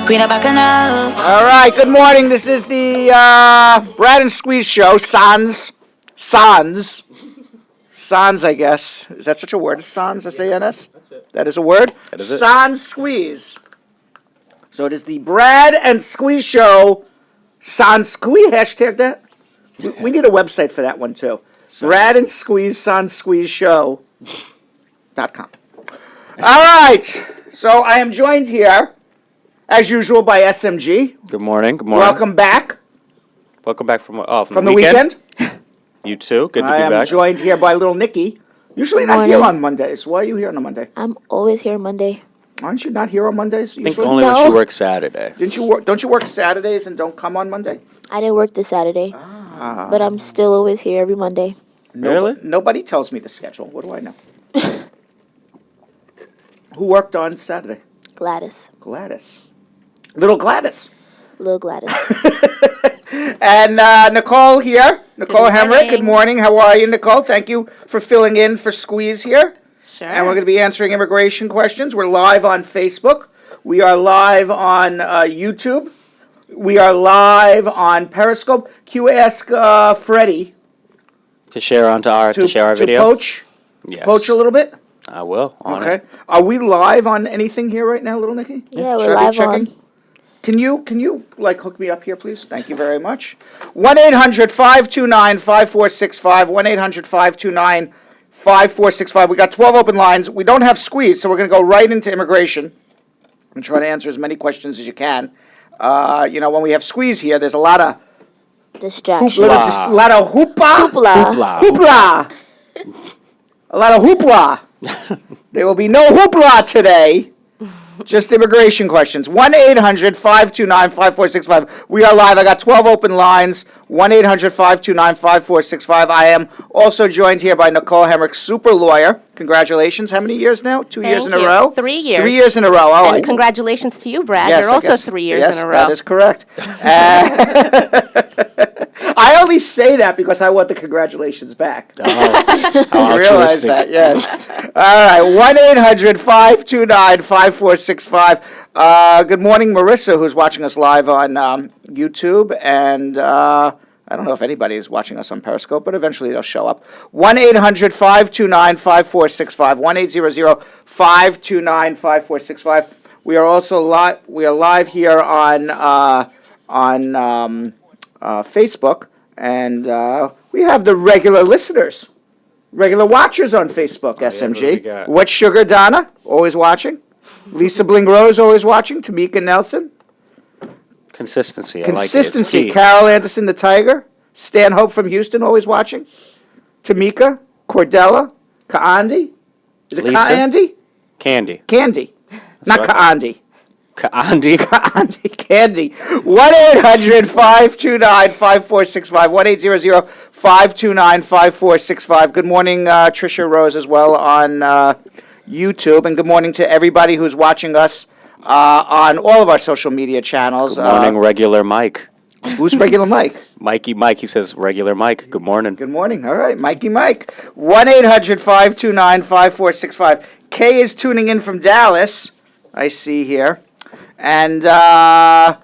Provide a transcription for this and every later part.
Queen of Bacchanal. All right, good morning. This is the Brad and Squeeze show. Sans, I guess. Is that such a word? Sans, S-A-N-S? That's it. That is a word? That is it. Sans Squeeze. So it is the Brad and Squeeze show. Sans Squeeze, hashtag that. We need a website for that one, too. Brad and Squeeze, Sans Squeeze Show.com. All right. So I am joined here, as usual, by SMG. Good morning. Good morning. Welcome back. Welcome back from From the weekend. You too. Good to I be am back. joined here by little Nikki. Usually not here on Mondays. Why are you here on a Monday? I'm always here Monday. Aren't you not here on Mondays? I think Usually? only when No. she works Saturday. Didn't you work? Don't you work Saturdays and don't come on Monday? I didn't work this Saturday, but I'm still always here every Monday. Really? Nobody tells me the schedule. What do I know? Who worked on Saturday? Gladys. Gladys. Little Gladys. Little Gladys. And Nicole here. Nicole Hemrick. morning. Good morning. How are you, Nicole? Thank you for filling in for Squeeze here. Sure. And we're going to be answering immigration questions. We're live on Facebook. We are live on YouTube. We are live on Periscope. Can you ask Freddie To share our video. poach Yes. a little bit? I will. On Okay. it. Are we live on anything here right now, little Nikki? Yeah, Should we're I be live checking? on. Can you like hook me up here, please? Thank you very much. 1-800-529-5465. 1-800-529-5465. We got 12 open lines. We don't have Squeeze, so we're going to go right into immigration and try to answer as many questions as you can. When we have Squeeze here, there's a lot of Distraction. Hoopla. a lot of hoopla. Hoopla. Hoopla. A lot of hoopla. There will be no hoopla today. Just immigration questions. 1-800-529-5465. We are live. I got 12 open lines. 1-800-529-5465. I am also joined here by Nicole Hemrick, super lawyer. Congratulations. How many years now? 2 years in Thank a you. row? 3 years. 3 years in a row. Oh, And congratulations to you, Brad. yes, You're I also guess- 3 years yes, in a row. that is correct. I only say that because I want the congratulations back. How You realize altruistic. that, yes. All right, 1-800-529-5465. Good morning, Marissa, who's watching us live on YouTube, and I don't know if anybody is watching us on Periscope, but eventually they'll show up. 1-800-529-5465. 1-800-529-5465. We are also live. We are live here on Facebook, and we have the regular listeners. Regular watchers on Facebook, yeah, who do we SMG. got? What Sugar Donna, always watching. Lisa Bling Rose, always watching. Tamika Nelson. Consistency. I Consistency. like it. It's key. Carol Anderson, the Tiger. Stan Hope from Houston, always watching. Tamika, Cordella, Kaandi. Is it Lisa? Kaandi? Candy. Candy. Not what I Kaandi. Andy. Candy. Candy. 1-800-529-5465. 1-800-529-5465. Good morning, Tricia Rose, as well on YouTube. And good morning to everybody who's watching us on all of our social media channels. Good morning, regular Mike. Who's regular Mike? Mikey Mike. He says regular Mike. Good morning. Good morning. All right, Mikey Mike. 1-800-529-5465. Kay is tuning in from Dallas, I see here. And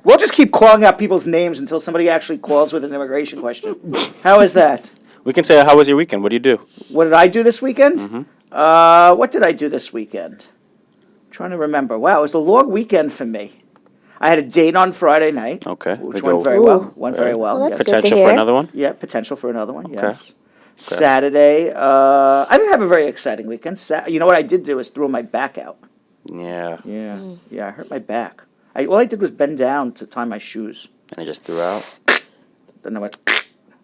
we'll just keep calling out people's names until somebody actually calls with an immigration question. How is that? We can say, how was your weekend? What do you do? What did I do this weekend? Mm-hmm. What did I do this weekend? I'm trying to remember. Wow, it was a long weekend for me. I had a date on Friday night. Okay. Which We went go- very well. Went very well. Well, that's yes. good to Potential for hear. another one? Yeah, potential for another one, Okay. yes. Saturday, I didn't have a very exciting weekend. You know what I did do is throw my back out. Yeah. Yeah, I hurt my back. All I did was bend down to tie my shoes. And I just threw out. Then I went.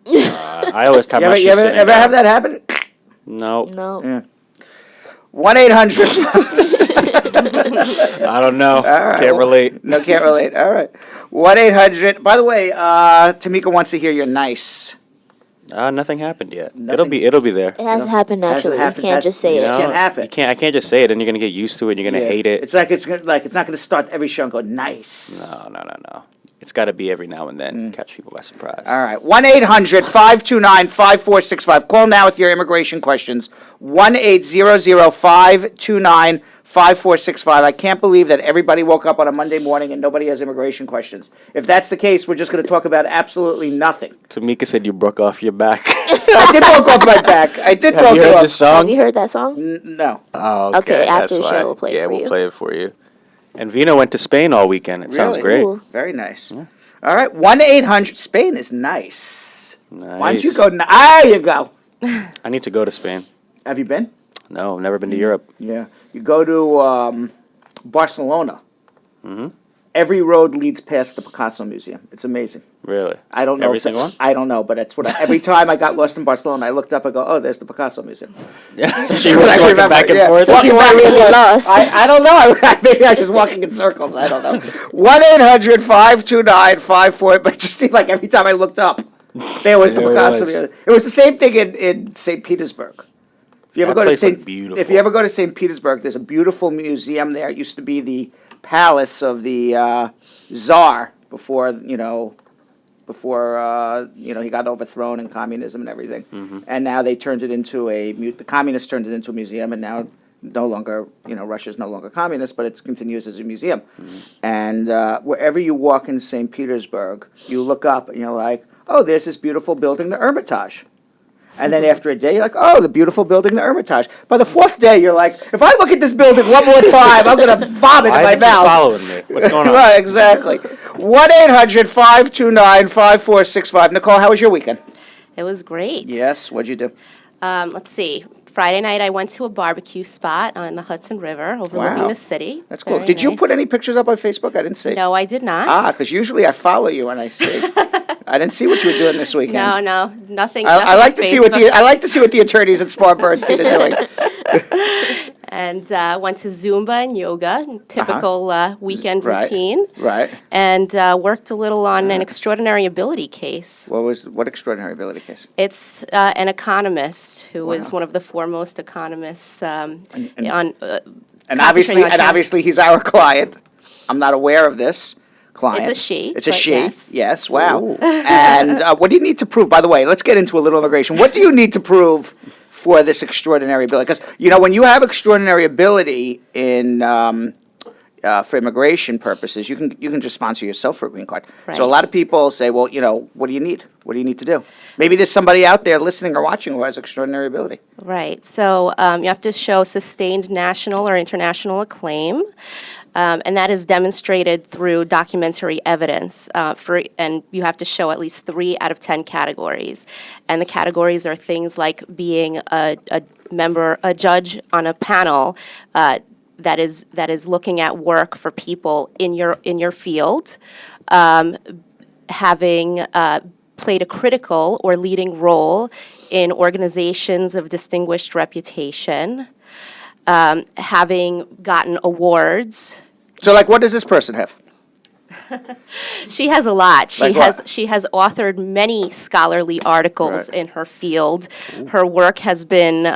I always tie You my ever, shoes you ever, sitting ever down. have that happen? No. No. Yeah. 1-800. I don't know. right, Can't relate. No, can't relate. All right. 1-800. By the way, Tamika wants to hear you're nice. Nothing happened yet. Nothing. It'll be there. It has to happen naturally. happened. You can't just say You it. know? can't happen. I can't just say it, and you're gonna get used to it. And you're gonna hate it. It's like it's not going to start every show and go nice. No. It's got to be every now and then. Catch people by surprise. All right. 1-800-529-5465. Call now with your immigration questions. 1-800-529-5465. I can't believe that everybody woke up on a Monday morning and nobody has immigration questions. If that's the case, we're just going to talk about absolutely nothing. Tamika said you broke off your back. I did broke off my back. Have you it heard off. this song? Have you heard that song? No. Oh, Okay, after that's the show, why. we'll play it for we'll you. play it for you. And Vina went to Spain all weekend. It sounds Really? great. Ooh. Very nice. Yeah. All right. 1-800. Spain is nice. Nice. Why don't you go? There you go. I need to go to Spain. Have you been? No, I've never been to Europe. Yeah. You go to Barcelona. Mm-hmm. Every road leads past the Picasso Museum. It's amazing. Really? I don't know. Every single one? I don't know, but that's what every time I got lost in Barcelona, I looked up, I go, oh, there's the Picasso Museum. She was walking back and forth. So you Walking really around. lost. I don't know. Maybe I was just walking in circles. I don't know. 1-800-529-54. But it just seemed like every time I looked up, there was the There it Picasso was. Museum. It was the same thing in St. Petersburg. If you ever That go to place St. looked beautiful. If you ever go to St. Petersburg, there's a beautiful museum there. It used to be the palace of the Tsar before he got overthrown in communism and everything. Mm-hmm. And now they turned it into the communists turned it into a museum, and now no longer, Russia's no longer communist, but it continues as a museum. Mm-hmm. And wherever you walk in St. Petersburg, you look up and you're like, oh, there's this beautiful building, the Hermitage. And then after a day, you're like, oh, the beautiful building, the Hermitage. By the fourth day, you're like, if I look at this building one more time, I'm going to vomit Why in my haven't you mouth. following me? What's going on? Right, exactly. 1-800-529-5465. Nicole, how was your weekend? It was great. Yes, what'd you do? Let's see. Friday night, I went to a barbecue spot on the Hudson River overlooking Wow. the city. That's cool. Very Did you nice. put any pictures up on Facebook? I didn't see. No, I did not. Because usually I follow you and I see. I didn't see what you were doing this weekend. No, nothing. I nothing like on to see what Facebook. I like to see what the attorneys at Spar Bernstein are doing. And went to Zumba and yoga, typical weekend Right. routine. Right. And worked a little on an extraordinary ability case. What extraordinary ability case? It's an economist who is Wow. one of the foremost economists And concentrating on China. obviously he's our client. I'm not aware of this client. It's a she, It's a but she. yes. Yes. Wow. And what do you need to prove? By the way, let's get into a little immigration. What do you need to prove for this extraordinary ability? Because when you have extraordinary ability in for immigration purposes, you can just sponsor yourself for a green card. Right. So a lot of people say, well, what do you need? What do you need to do? Maybe there's somebody out there listening or watching who has extraordinary ability. Right. So you have to show sustained national or international acclaim. And that is demonstrated through documentary evidence, and you have to show at least 3 out of 10 categories. And the categories are things like being a judge on a panel that is looking at work for people in your field, having played a critical or leading role in organizations of distinguished reputation, having gotten awards. So, what does this person have? She has a lot. Like what? She has authored many scholarly articles Right. in her field. Her work has been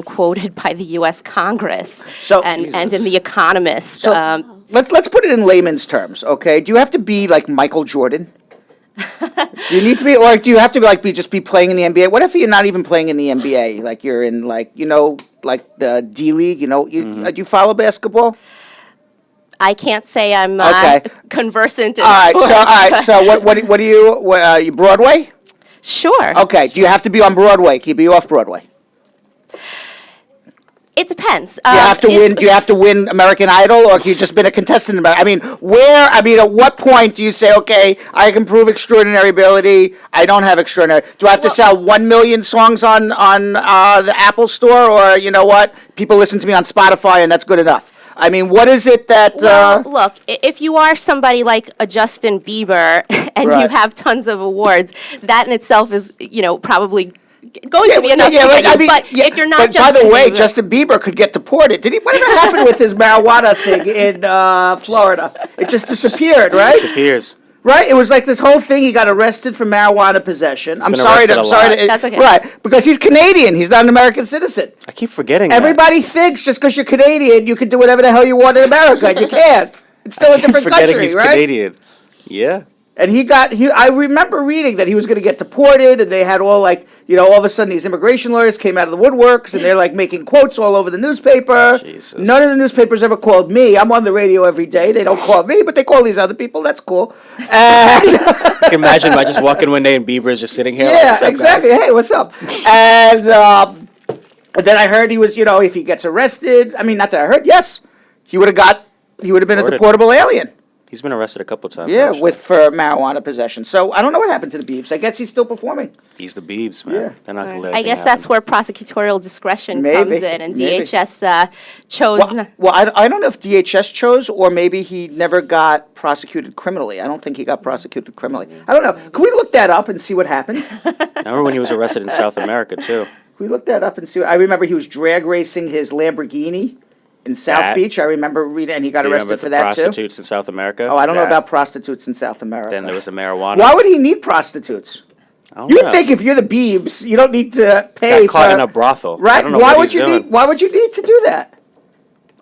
quoted by the U.S. Congress So- and in Jesus. The Economist. So let's put it in layman's terms, okay? Do you have to be like Michael Jordan? Do you need to be, or do you have to be playing in the NBA? What if you're not even playing in the NBA? Like you're in the D League. Do you follow basketball? I can't say I'm Okay. conversant in All sports. right. So what do you Broadway? Sure. Okay. Do you have to be on Broadway? Can you be off Broadway? It depends. Do you have to win? Do you have to win American Idol, or have you just been a contestant? At what point do you say, okay, I can prove extraordinary ability? I don't have extraordinary. Do I have to sell 1 million songs on the Apple Store, or what? People listen to me on Spotify, and that's good enough. What is it that? Well, look, if you are somebody like a Justin Bieber and you Right. have tons of awards, that in itself is, probably going to be enough to get you. But if you're not Justin by the way, Bieber, Justin Bieber could get deported. Whatever happened with his marijuana thing in Florida? It just disappeared, right? Disappears. Right? It was like this whole thing. He got arrested for marijuana possession. I'm been sorry. arrested a lot. That's okay. Right, because he's Canadian. He's not an American citizen. I keep forgetting that. Everybody thinks just because you're Canadian, you can do whatever the hell you want in America. You can't. It's still a different Forgetting country, he's right? Canadian. Yeah. And I remember reading that he was going to get deported, and they had all all of a sudden these immigration lawyers came out of the woodworks, and they're like making quotes all over the newspaper. Jesus. None of the newspapers ever called me. I'm on the radio every day. They don't call me, but they call these other people. That's cool. And You can imagine I just walk in one day and Bieber is just sitting here. yeah, "What's up, exactly. guys?" Hey, what's up? And then I heard he was, if he gets arrested. I mean, not that I heard. Yes, he would have been a Deported. deportable alien. He's been arrested a couple times. Yeah, actually. for marijuana possession. So I don't know what happened to the Biebs. I guess he's still performing. He's the Biebs, man. Yeah. They're not gonna let I anything guess that's happen. where prosecutorial discretion Maybe, comes in, and maybe. DHS chose. Well, I don't know if DHS chose or maybe he never got prosecuted criminally. I don't think he got prosecuted criminally. I don't know. Can we look that up and see what happened? I remember when he was arrested in South America too. Can we look that up and see? I remember he was drag racing his Lamborghini in South That- Beach. I remember reading, and he got Do you remember arrested for the that too. prostitutes in South America? Oh, I don't know That- about prostitutes in South America. Then there was the marijuana. Why would he need prostitutes? I don't You'd know. think if you're the Biebs, you don't need to pay Got caught for in a brothel. I right. don't know Why what would he's you doing. need? Why would you need to do that?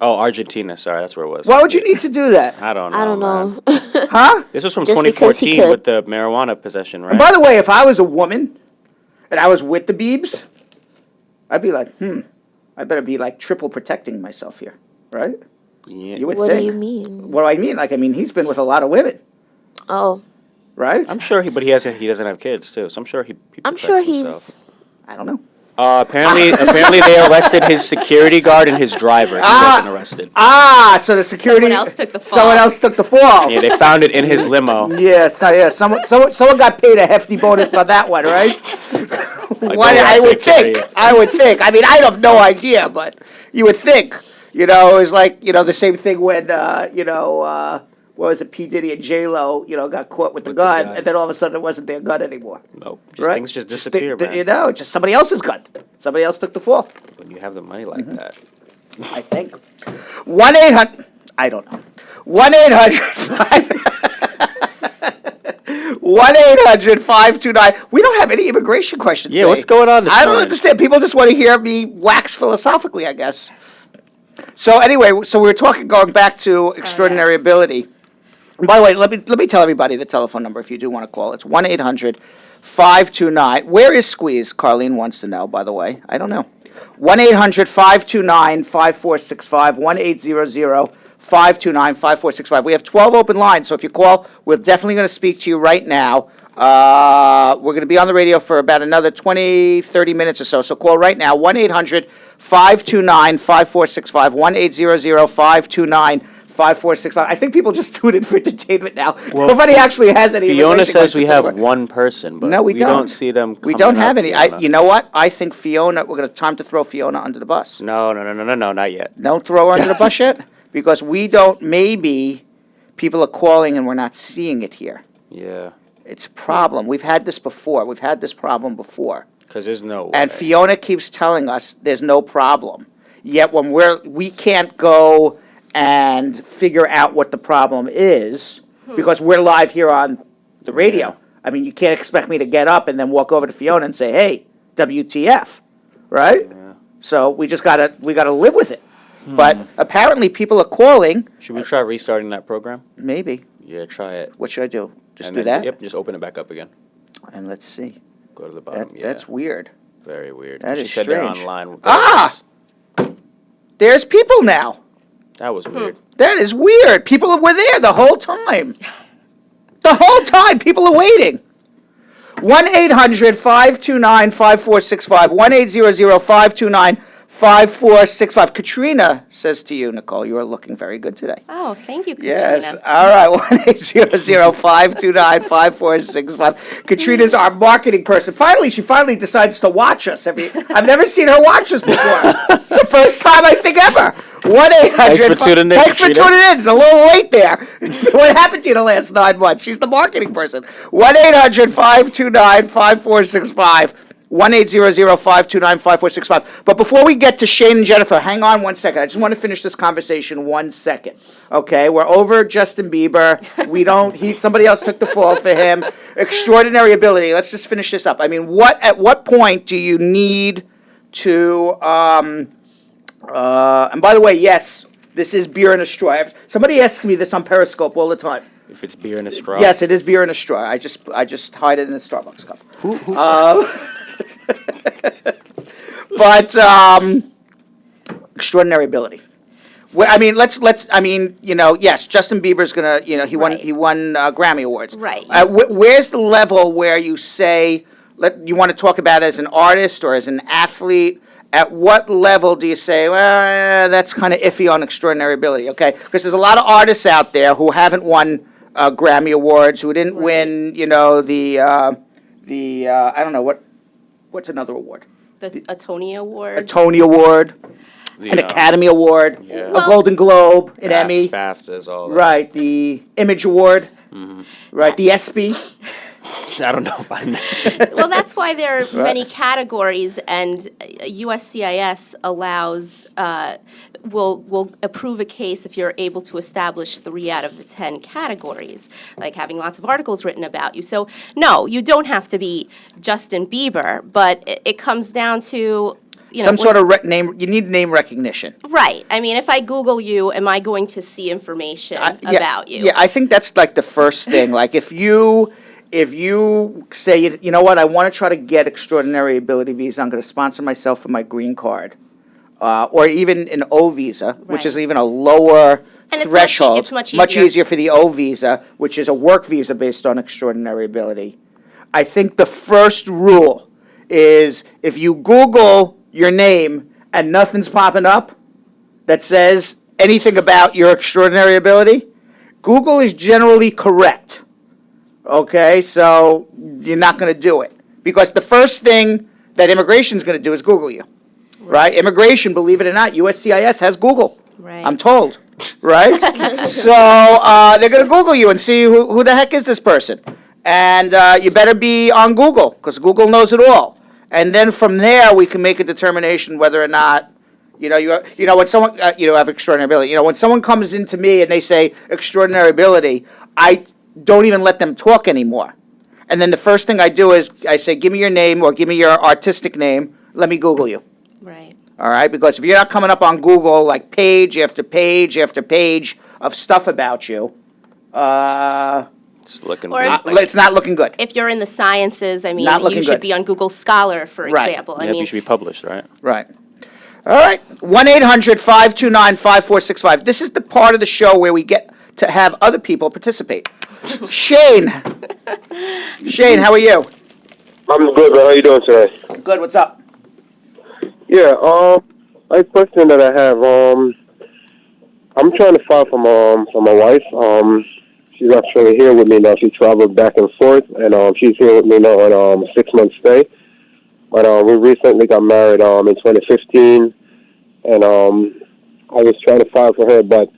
Oh, Argentina. Sorry, that's where it was. Why would you need to do that? I don't know. I don't man. know. Huh? This was from Just because he 2014 could. with the marijuana possession, right? And by the way, if I was a woman and I was with the Biebs, I'd be like, I better be like triple protecting myself here, right? Yeah. You would What think. do you mean? What do I mean? He's been with a lot of women, Oh, right? I'm sure he doesn't have kids too, so I'm sure he I'm protects sure himself. he's. I don't know. Apparently they arrested his security guard and his driver. He wasn't arrested. So the security. Someone else took the fall. Someone else took the fall. Yeah, they found it in his limo. Yeah, someone got paid a hefty bonus on that one, right? Like, What "Oh, I I'll would take care of think. you." I would think. I mean, I have no idea, but you would think. It was like the same thing when what was it? P Diddy and J Lo, got caught with the With the gun, gun. and then all of a sudden it wasn't their gun anymore. Nope. Right? Things just disappear, man. Just somebody else's gun. Somebody else took the fall. When you have the money like that. I think. 1-800. I don't know. 1-800-529. We don't have any immigration questions. Yeah, today. what's going on this I don't morning? understand. People just want to hear me wax philosophically, I guess. So anyway, we're going back to extraordinary yes. ability. And by the way, let me tell everybody the telephone number if you do want to call. It's 1-800-529. Where is Squeeze? Carlene wants to know, by the way. I don't know. 1-800-529-5465. 1-800-529-5465. We have 12 open lines, so if you call, we're definitely going to speak to you right now. We're going to be on the radio for about another 20, 30 minutes or so. So call right now, 1-800-529-5465, 1-800-529-5465. I think people just tune in for entertainment now. Well, Nobody actually has any Fiona immigration says we questions have anymore. one person, but No, we don't. don't see them. We don't coming have up, any. Fiona. You know what? I think Fiona, we're going to time to throw Fiona under the bus. No, not yet. Don't throw her under the bus yet, because we don't, maybe people are calling and we're not seeing it here. Yeah, It's a problem. We've had this before. We've had this problem before. because there's no way. And Fiona keeps telling us there's no problem. Yet when we can't go and figure out what the problem is because we're live here on the radio. Yeah. I mean, you can't expect me to get up and then walk over to Fiona and say, "Hey, WTF," right? Yeah. So we gotta live with it. But apparently people are calling. Should we try restarting that program? Maybe. Yeah, try it. What should I do? Just And do then- that? Yep, just open it back up again. And let's see. Go to the bottom. That, Yeah, That's weird. very weird. that She is said they're strange. online. with Ah! us. There's people now. That was weird. That is weird. People were there the whole time. The whole time, people are waiting. 1-800-529-5465. 1-800-529-5465. Katrina says to you, Nicole, you are looking very good today. Oh, thank you, Katrina. Yes. All right. 1-800-529-5465. Katrina's our marketing person. She finally decides to watch us. I've never seen her watch us before. It's the first time I think ever. 1-800. Thanks for tuning in, Thanks for Katrina. tuning in. It's a little late there. What happened to you the last 9 months? She's the marketing person. 1-800-529-5465. 1-800-529-5465. But before we get to Shane and Jennifer, hang on 1 second. I just want to finish this conversation 1 second. Okay, we're over Justin Bieber. Somebody else took the fall for him. Extraordinary ability. Let's just finish this up. I mean, at what point do you need to, and by the way, yes, this is beer and a straw. Somebody asks me this on Periscope all the time. If it's beer in a straw? Yes, it is beer in a straw. I just hide it in a Starbucks cup. But extraordinary ability. Well, I mean, let's. I mean, yes, Justin Bieber's gonna. He won. Right. He won Grammy awards. Right. Where's the level where you say, you want to talk about as an artist or as an athlete? At what level do you say, well, that's kind of iffy on extraordinary ability? Okay, because there's a lot of artists out there who haven't won Grammy awards, who didn't win. The I don't know what's another award? A Tony Award. A Tony Award. An The, Academy Award, yeah. a Well- Golden Globe, an Emmy, BAFTAs, all that. right? The Image Award, right? The ESPY. I don't know about this. Well, that's why there are many categories, and USCIS allows, will approve a case if you're able to establish 3 out of the 10 categories, like having lots of articles written about you. So, no, you don't have to be Justin Bieber, but it comes down to, Some sort of name. You need name recognition. Right. I mean, if I Google you, am I going to see information about you? Yeah, I think that's like the first thing. Like if you say, you know what, I want to try to get extraordinary ability visa, I'm going to sponsor myself for my green card, or even an O visa, which is Right. even a lower And it's threshold. much easier. easier for the O visa, which is a work visa based on extraordinary ability. I think the first rule is if you Google your name and nothing's popping up that says anything about your extraordinary ability, Google is generally correct. Okay, so you're not going to do it. Because the first thing that immigration is going to do is Google you. Right? Immigration, believe it or not, USCIS has Google. Right. I'm told. Right? So they're going to Google you and see who the heck is this person. And you better be on Google, because Google knows it all. And then from there, we can make a determination whether or not, when someone, have extraordinary ability. When someone comes into me and they say extraordinary ability, I don't even let them talk anymore. And then the first thing I do is I say, give me your name or give me your artistic name. Let me Google you. Right. All right? Because if you're not coming up on Google like page after page after page of stuff about you, It's looking Or weak. if- it's not looking good. If you're in the sciences, I mean, Not looking you should good. be on Google Scholar, for Right. example. I Yep, mean, you should be published, right? Right. All right. 1-800-529-5465. This is the part of the show where we get to have other people participate. Shane. Shane, how are you? I'm good, man. How you doing today? Good. What's up? Yeah, a question that I have, I'm trying to file for my wife. She's actually here with me now. She traveled back and forth, and she's here with me now on a 6-month stay. But we recently got married in 2015, and I was trying to file for her, but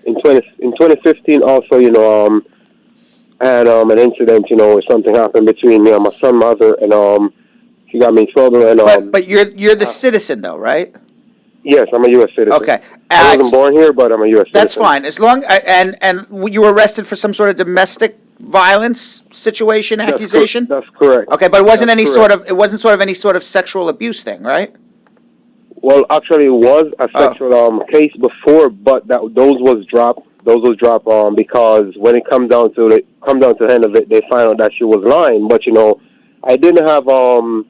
in 2015 also, I had an incident, where something happened between me and my son's mother, and she got me in trouble. And But you're the citizen, though, right? yes, I'm a U.S. citizen. Okay. I wasn't born here, but I'm a U.S. That's citizen. fine. As long and you were arrested for some sort of domestic violence situation, accusation. That's correct. Okay, but it wasn't That's any correct. sort of any sort of sexual abuse thing, right? Well, actually, it was a sexual case before, but those was dropped. Those was dropped because when it come down to the end of it, they found out that she was lying. But I didn't have a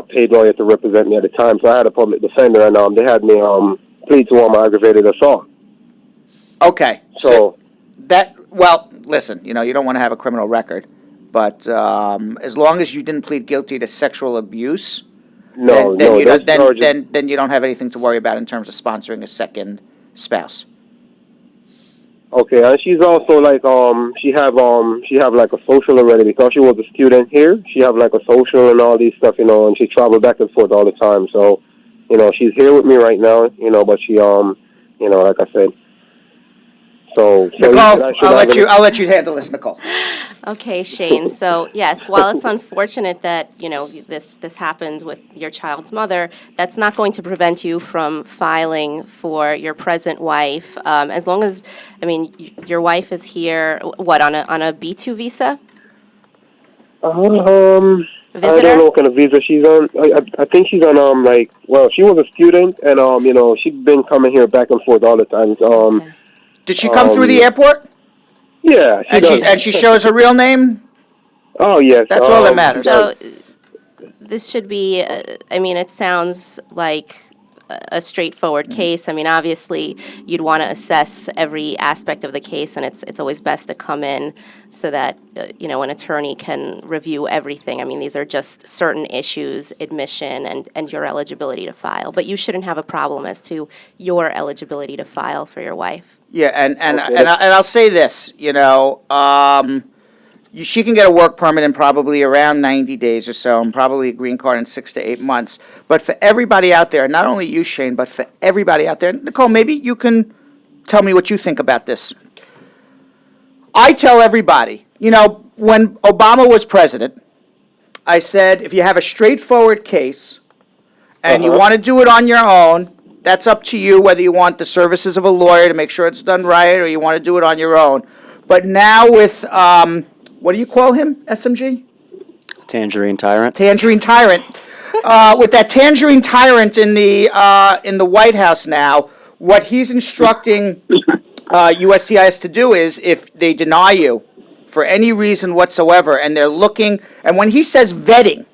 paid lawyer to represent me at the time, so I had a public defender, and they had me plead to aggravated assault. Okay. So Listen, you don't want to have a criminal record, but as long as you didn't plead guilty to sexual abuse, then you don't have anything to worry about in terms of sponsoring a second spouse. okay, and she's also like she have like a social already because she was a student here. She have like a social and all these stuff, and she traveled back and forth all the time. So, she's here with me right now, but she like I said. So Nicole, I'll let you handle this, Nicole. okay, Shane. So yes, while it's unfortunate that this happened with your child's mother, that's not going to prevent you from filing for your present wife. As long as, your wife is here. What, on a B2 visa? I don't know what kind of visa she's on. I think she's on she was a student, and she's been coming here back and forth all the time. Okay. Did she come through the airport? Yeah, And she shows her real name? Oh, yes. That's all that matters. So this should be, I mean, it sounds like a straightforward case. I mean, obviously, you'd want to assess every aspect of the case, and it's always best to come in so that, an attorney can review everything. I mean, these are just certain issues, admission and your eligibility to file. But you shouldn't have a problem as to your eligibility to file for your wife. Yeah, and I'll say this, she can get a work permit in probably around 90 days or so, and probably a green card in 6 to 8 months. But for everybody out there, not only you, Shane, but for everybody out there, Nicole, maybe you can tell me what you think about this. I tell everybody, when Obama was president, I said, if you have a straightforward case and you want to do it on your own, that's up to you, whether you want the services of a lawyer to make sure it's done right or you want to do it on your own. But now with, what do you call him, SMG? Tangerine Tyrant. Tangerine Tyrant. With that Tangerine Tyrant in the White House now, what he's instructing USCIS to do is if they deny you for any reason whatsoever, and they're looking, and when he says vetting,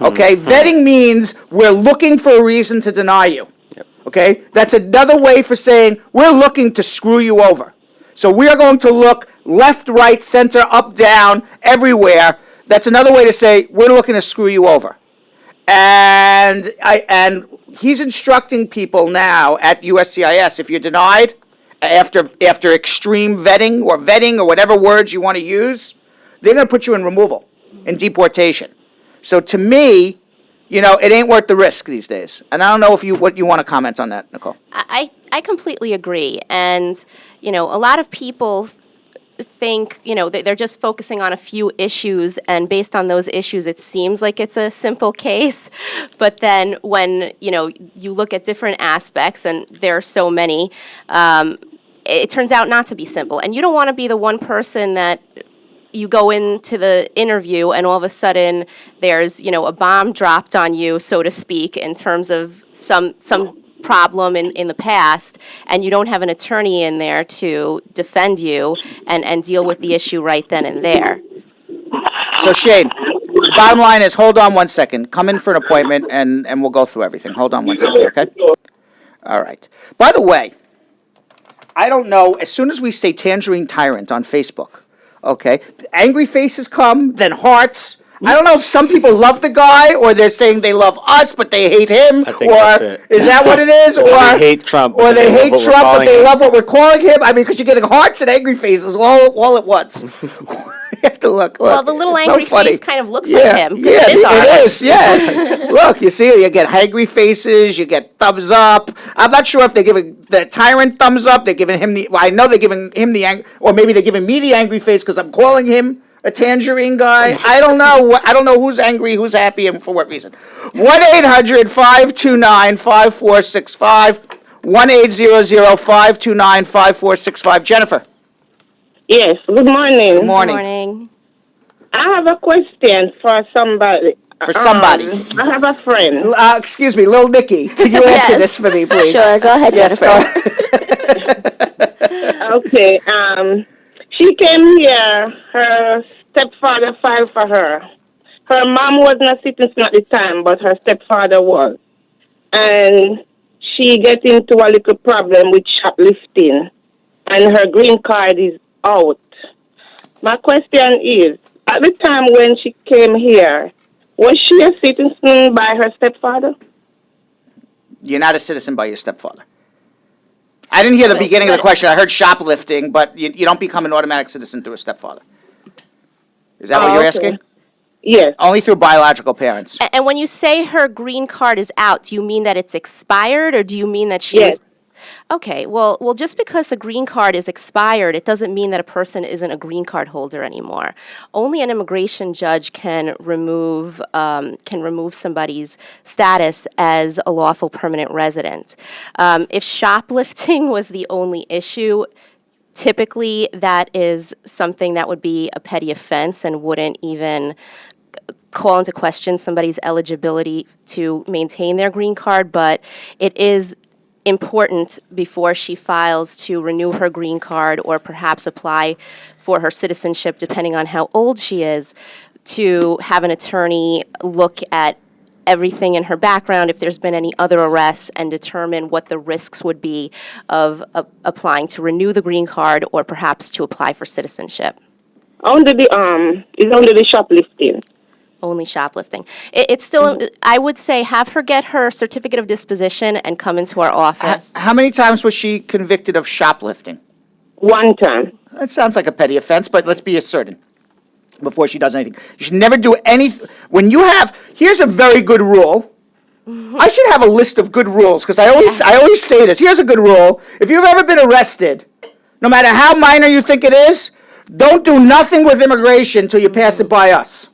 okay, vetting means we're looking for a reason to deny you. Yep. Okay, that's another way for saying we're looking to screw you over. So we are going to look left, right, center, up, down, everywhere. That's another way to say we're looking to screw you over. And he's instructing people now at USCIS, if you're denied after extreme vetting or whatever words you want to use, they're going to put you in removal, in deportation. So to me, it ain't worth the risk these days. And I don't know what you want to comment on that, Nicole. I completely agree. And, a lot of people think, they're just focusing on a few issues, and based on those issues, it seems like it's a simple case. But then when, you look at different aspects, and there are so many, it turns out not to be simple. And you don't want to be the one person that you go into the interview and all of a sudden there's, a bomb dropped on you, so to speak, in terms of some problem in the past, and you don't have an attorney in there to defend you and deal with the issue right then and there. So Shane, the bottom line is, hold on one second. Come in for an appointment and we'll go through everything. Hold on one second, okay? All right. By the way, I don't know, as soon as we say Tangerine Tyrant on Facebook, okay, angry faces come, then hearts. I don't know if some people love the guy, or they're saying they love us, but they hate him. I think or that's it. Is that what it is? Or they hate Trump, Or but they they love hate what we're Trump, but calling they him. love what we're calling him. I mean, because you're getting hearts and angry faces all at once. You have to look. Well, the little it's so angry funny. face kind of looks like him. 'Cause Yeah, it is ours. it is. Yes. Look, you see, you get angry faces, you get thumbs up. I'm not sure if they're giving the tyrant thumbs up. They're giving him the. Well, I know they're giving him the or maybe they're giving me the angry face because I'm calling him a tangerine guy. I don't know. I don't know who's angry, who's happy, and for what reason. 1-800-529-5465. 1-800-529-5465. Jennifer. Yes, good morning. Good morning. Morning. I have a question for somebody. For somebody. I have a friend. Excuse me, Lil Nikki. Could you answer Yes. this for me, please? Sure, go ahead, Yes, Jennifer. Okay, she came here, her stepfather filed for her. Her mom was not citizen at the time, but her stepfather was. And she get into a little problem with shoplifting, and her green card is out. My question is, at the time when she came here, was she a citizen by her stepfather? You're not a citizen by your stepfather. I didn't hear the beginning of the question. I heard shoplifting, but you don't become an automatic citizen through a stepfather. Is that what you're okay. asking? Yes. Only through biological parents. And when you say her green card is out, do you mean that it's expired, or do you mean that she Yes. was... Okay, well, just because a green card is expired, it doesn't mean that a person isn't a green card holder anymore. Only an immigration judge can remove somebody's status as a lawful permanent resident. If shoplifting was the only issue, typically that is something that would be a petty offense and wouldn't even call into question somebody's eligibility to maintain their green card, but it is important before she files to renew her green card or perhaps apply for her citizenship, depending on how old she is, to have an attorney look at everything in her background, if there's been any other arrests, and determine what the risks would be of applying to renew the green card or perhaps to apply for citizenship. Under the is under the shoplifting. Only shoplifting. It's still, I would say, have her get her certificate of disposition and come into our office. How many times was she convicted of shoplifting? One time. That sounds like a petty offense, but let's be certain before she does anything. You should never do anything. When you have, here's a very good rule. I should have a list of good rules because I always say this. Here's a good rule. If you've ever been arrested, no matter how minor you think it is, don't do nothing with immigration until you pass it by us.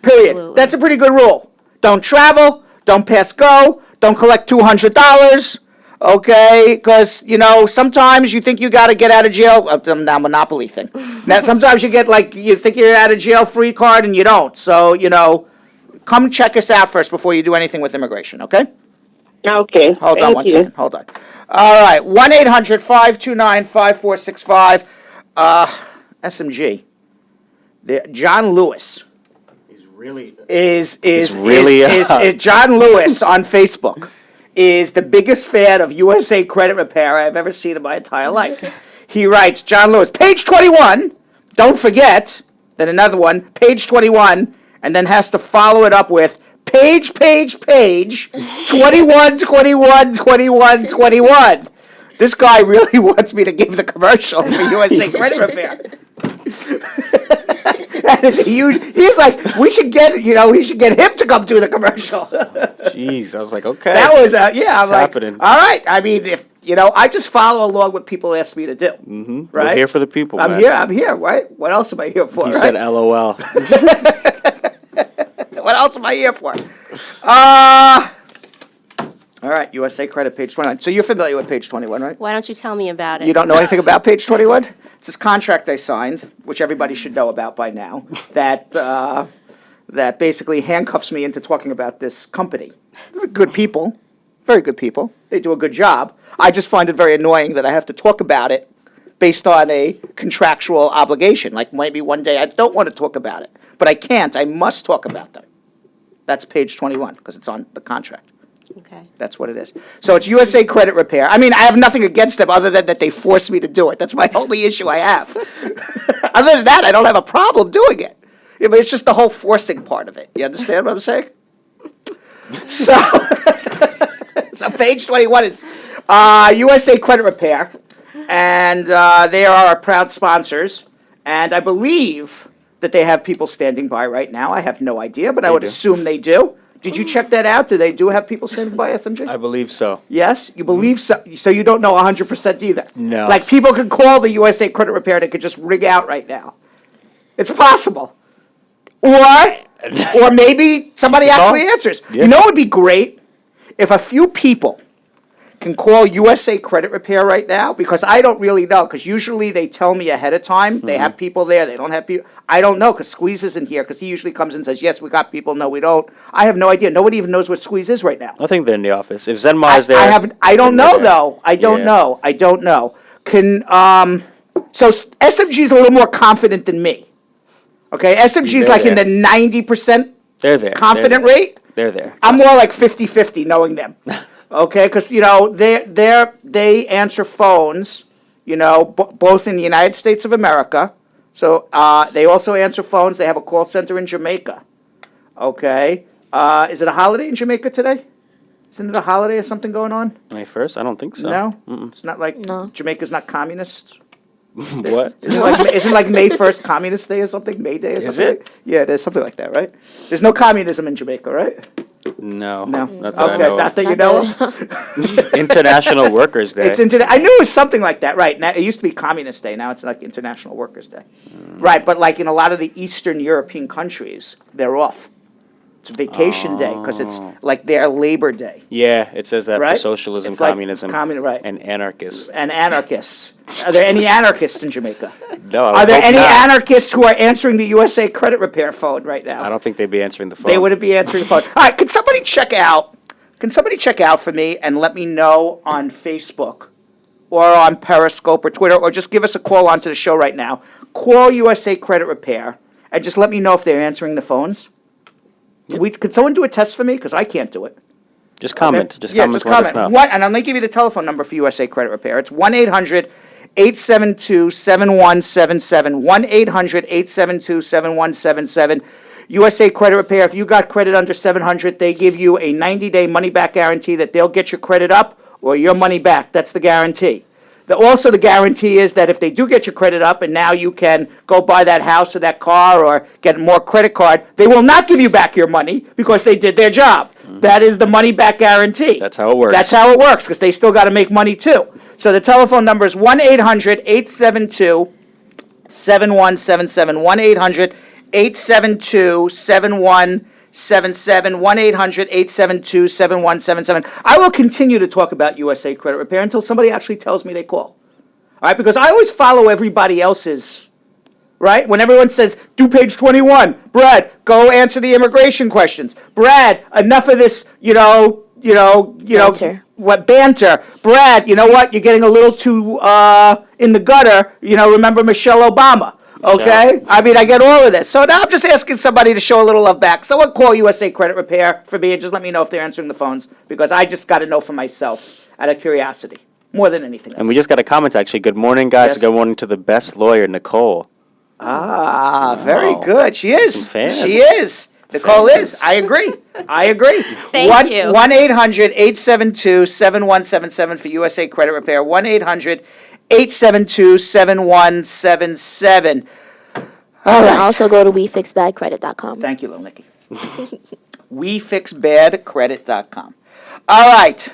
Period. Absolutely. That's a pretty good rule. Don't travel, don't pass go, don't collect $200, okay? Because, sometimes you think you got to get out of jail, now Monopoly thing. Now, sometimes you get, you think you're out of jail free card and you don't. So, come check us out first before you do anything with immigration, okay? Okay. Hold on Thank one you. second. Hold on. All right. 1-800-529-5465. SMG. John Lewis Really? is really, John Lewis on Facebook is the biggest fan of USA Credit Repair I've ever seen in my entire life. He writes, John Lewis, page 21, don't forget, then another one, page 21, and then has to follow it up with page, 21, 21, 21, 21. This guy really wants me to give the commercial for USA Credit Repair. That is a huge. He's like, we should get him to come do the commercial. Jeez, I was like, okay. That was, yeah. I'm like, happening. all right. I mean, if I just follow along what people ask me to do. Mm-hmm. Right. We're here for the people. I'm man. here. Right. What else am I here for? He right? said, "LOL." What else am I here for? All right, USA Credit, page 21. So you're familiar with page 21, right? Why don't you tell me about it? You don't know anything about page 21? It's this contract I signed, which everybody should know about by now, that basically handcuffs me into talking about this company. They're good people, very good people. They do a good job. I just find it very annoying that I have to talk about it based on a contractual obligation. Like maybe one day I don't want to talk about it, but I can't. I must talk about them. That's page 21 because it's on the contract. Okay. That's what it is. So it's USA Credit Repair. I mean, I have nothing against them other than that they force me to do it. That's my only issue I have. Other than that, I don't have a problem doing it. Yeah, but it's just the whole forcing part of it. You understand what I'm saying? So, so page 21 is USA Credit Repair, and they are our proud sponsors. And I believe that they have people standing by right now. I have no idea, but I would assume they do. Did you check that out? Do they have people standing by SMG? I believe so. Yes? You believe so? So you don't know 100% either? No. Like people could call the USA Credit Repair and it could just ring out right now. It's possible. Or maybe somebody actually answers. Yeah. You know what would be great? If a few people can call USA Credit Repair right now, because I don't really know, because usually they tell me ahead of time. They have people there. They don't have people. I don't know, because Squeeze isn't here, because he usually comes and says, yes, we got people. No, we don't. I have no idea. Nobody even knows where Squeeze is right now. I think they're in the office. If Zenmar is there, I don't then know, they're there. though. I don't Yeah. know. I don't know. So SMG is a little more confident than me. Okay, SMG is They're like in the there. 90% They're there. confident They're there. rate. They're there. I'm more like 50-50 knowing them. Okay, because, they answer phones, both in the United States of America. So they also answer phones. They have a call center in Jamaica. Okay. Is it a holiday in Jamaica today? Isn't it a holiday or something going on? May 1st? I don't think so. No? It's not like No. Jamaica's not communist? What? Isn't like May 1st Communist Day or something? May Day or Is something? it? Yeah, there's something like that, right? There's no communism in Jamaica, right? No. No. Not that I Okay, know not of. that you know of? International Workers Day. It's I knew it was something like that, right? Now, it used to be Communist Day, now it's like International Workers' Day. Right, but like in a lot of the Eastern European countries, they're off. It's vacation day, because it's like their Labor Day. Yeah, it says that Right? for socialism, It's like communism, right. and anarchists. And anarchists. Are there any anarchists in Jamaica? No, I Are there hope any not. anarchists who are answering the USA Credit Repair phone right now? I don't think they'd be answering the phone. They wouldn't be answering the phone. All right, could somebody check out Can somebody check out for me and let me know on Facebook or on Periscope or Twitter, or just give us a call onto the show right now. Call USA Credit Repair and just let me know if they're answering the phones. Could someone do a test for me? Because I can't do it. Just comment. Just Yeah, comment. just Let us comment. know. And I'm going to give you the telephone number for USA Credit Repair. It's 1-800-872-7177. 1-800-872-7177. USA Credit Repair, if you got credit under 700, they give you a 90-day money-back guarantee that they'll get your credit up or your money back. That's the guarantee. Also, the guarantee is that if they do get your credit up and now you can go buy that house or that car or get more credit card, they will not give you back your money because they did their job. That is the money-back guarantee. That's how it works. That's how it works because they still got to make money too. So the telephone number is 1-800-872-7177. 1-800-872-7177. 1-800-872-7177. I will continue to talk about USA Credit Repair until somebody actually tells me they call. All right, because I always follow everybody else's, right? When everyone says, do page 21, Brad, go answer the immigration questions. Brad, enough of this, Banter. what banter. Brad, you know what? You're getting a little too in the gutter. Remember Michelle Obama. Okay? I mean, I get all of this. So now I'm just asking somebody to show a little love back. Someone call USA Credit Repair for me and just let me know if they're answering the phones because I just got to know for myself out of curiosity more than anything else. And we just got a comment, actually. Good morning, guys. Yes. Good morning to the best lawyer, Nicole. Very Wow. good. She is. Some fans. She is. Nicole Fans. is. I agree. Thank you. 1-800-872-7177 for USA Credit Repair. 1-800-872-7177. All And right. also go to wefixbadcredit.com. Thank you, Lil Nicky. WeFixBadCredit.com. All right.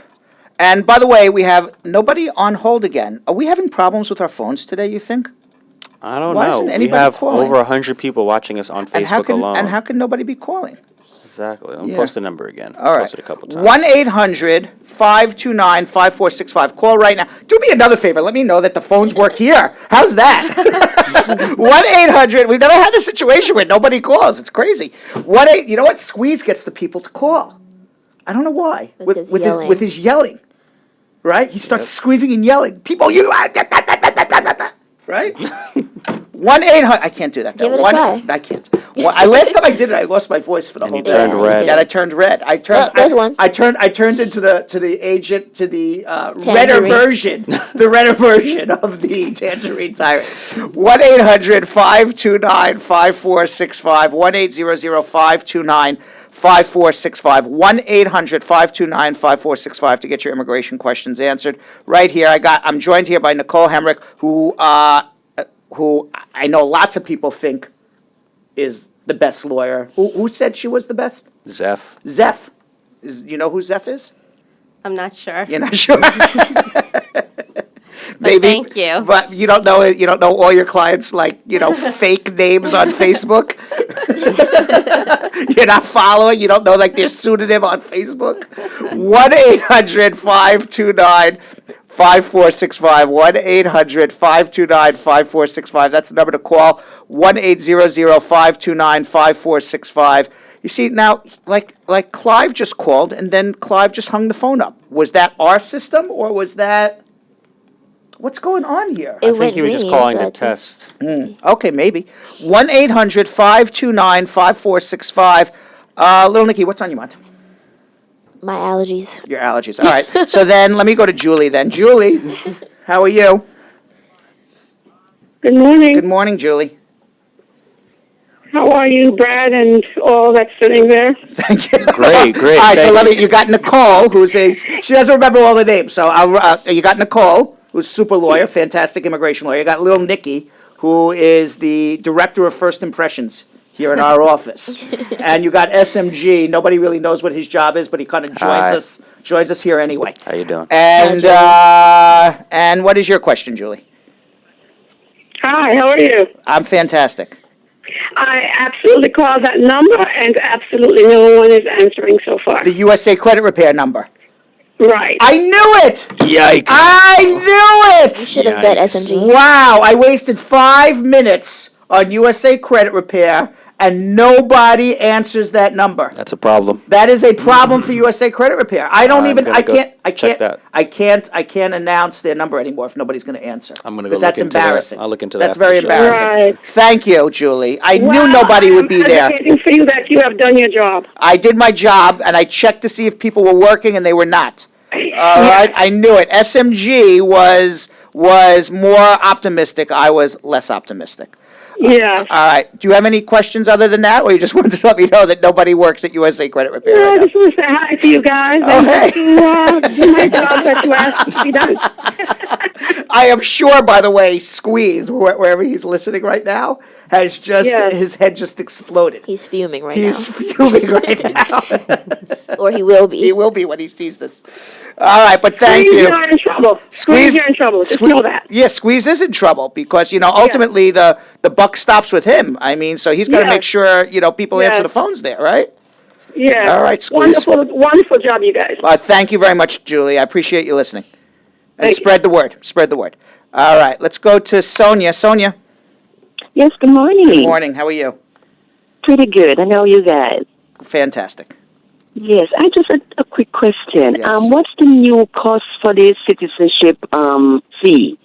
And by the way, we have nobody on hold again. Are we having problems with our phones today, you think? I don't Why know. isn't We anybody have calling? over 100 people watching us on Facebook alone. And how can nobody be calling? Exactly. I'll Yeah. post the number again. All right. Post it a couple times. 1-800-529-5465. Call right now. Do me another favor. Let me know that the phones work here. How's that? 1-800. We've never had a situation where nobody calls. It's crazy. You know what? Squeeze gets the people to call. I don't know why. With his yelling. With his yelling. Right? He starts screaming and yelling. People, right? 1-800. I can't do that. Give though. it a try. I can't. Last time I did it, I lost my voice for the And whole you day. turned red. Yeah, I turned red. there's one. I turned into the agent to the redder Tangerine. version, the redder version of the tangerine tyrant. 1-800-529-5465. 1-800-529-5465. 1-800-529-5465 to get your immigration questions answered. Right here, I'm joined here by Nicole Hemrick, who I know lots of people think is the best lawyer. Who said she was the best? Zeph. Zeph. You know who Zeph is? I'm not sure. You're not sure? But thank you. But you don't know all your clients fake names on Facebook? You're not following? You don't know their pseudonym on Facebook? 1-800-529-5465. 1-800-529-5465. That's the number to call. 1-800-529-5465. You see, now, like Clive just called, and then Clive just hung the phone up. Was that our system, or was that... What's going on here? I It think went he was just ringing, calling so I to think- test. Okay, maybe. 1-800-529-5465. Little Nicky, what's on your mind? My allergies. Your allergies. All right. So then let me go to Julie then. Julie, how are you? Good morning. Good morning, Julie. How are you, Brad, and all that's sitting there? Thank you. Great, great. All right, so Thank you. you got Nicole, she doesn't remember all the names. So you got Nicole, who's super lawyer, fantastic immigration lawyer. You got little Nicky, who is the director of first impressions here in our office. And you got SMG. Nobody really knows what his job is, but he kind of Hi. joins us here anyway. How you doing? And what is your question, Julie? Hi, how are you? I'm fantastic. I absolutely called that number, and absolutely no one is answering so far. The USA Credit Repair number. Right. I knew it! Yikes. I knew You it! should have bet Yikes. SMG. Wow, I wasted 5 minutes on USA Credit Repair, and nobody answers that number. That's a problem. That is a problem for USA Credit Repair. I don't I'm even, gonna go check that. I can't announce their number anymore if nobody's gonna answer. I'm gonna go Because that's look into that. embarrassing. I'll look into that That's for very sure. embarrassing. Right. Thank you, Julie. I knew Well, nobody would be I'm there. advocating for you that you have done your job. I did my job, and I checked to see if people were working, and they were not. All right, I knew it. SMG was more optimistic. I was less optimistic. Yes. All right. Do you have any questions other than that, or you just wanted to let me know that nobody works at USA Credit Repair I right now? just want to say hi to you guys and hey. to do my job that you asked to be done. I am sure, by the way, Squeeze, wherever he's listening right now, has just Yes. his head just exploded. He's fuming right He's now. fuming right now. Or he will be. He will be when he sees this. All right, but thank Squeeze, you. you're in trouble. Squeeze, you're in trouble. Just know that. Yeah, Squeeze is in trouble because, ultimately the buck stops with him. I mean, so he's got to Yes. make sure, people answer Yes. the phones there, right? Yeah. All right, Squeeze. Wonderful job, you guys. Thank you very much, Julie. I appreciate you listening. And Thank you. spread the word. Spread the word. All right, let's go to Sonia. Sonia, Yes, good morning. good morning. How are you? Pretty good. I know you guys. Fantastic. Yes, I just had a quick question. Yes. What's the new cost for the citizenship fee?